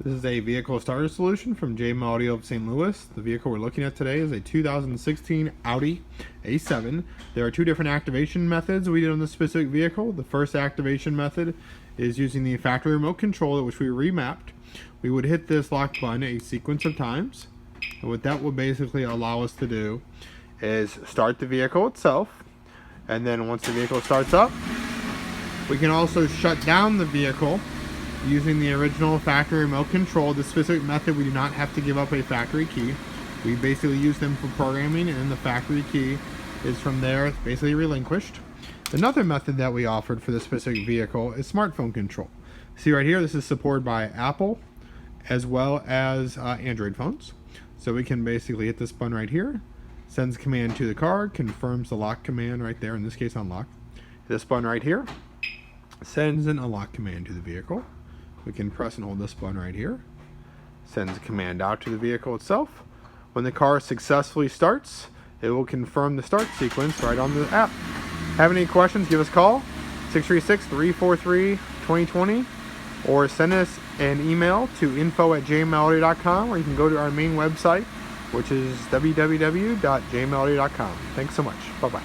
This is a vehicle starter solution from JML Audio of St. Louis. The vehicle we're looking at today is a 2016 Audi A7. There are two different activation methods we did on this specific vehicle. The first activation method is using the factory remote control, which we remapped. We would hit this lock button a sequence of times, and what that will basically allow us to do is start the vehicle itself, and then once the vehicle starts up, we can also shut down the vehicle using the original factory remote control. This specific method, we do not have to give up a factory key. We basically use them for programming, and then the factory key is from there. It's basically relinquished. Another method that we offered for this specific vehicle is smartphone control. See right here, this is supported by Apple as well as Android phones. So we can basically hit this button right here, sends a command to the car, confirms the lock command right there, in this case unlock. This button right here sends an unlock command to the vehicle. We can press and hold this button right here. Sends a command out to the vehicle itself. When the car successfully starts, it will confirm the start sequence right on the app. Have any questions, give us a call, 636-343-2020, or send us an email to info@jml.com, or you can go to our main website, which is www.jml.com. Thanks so much. Bye-bye.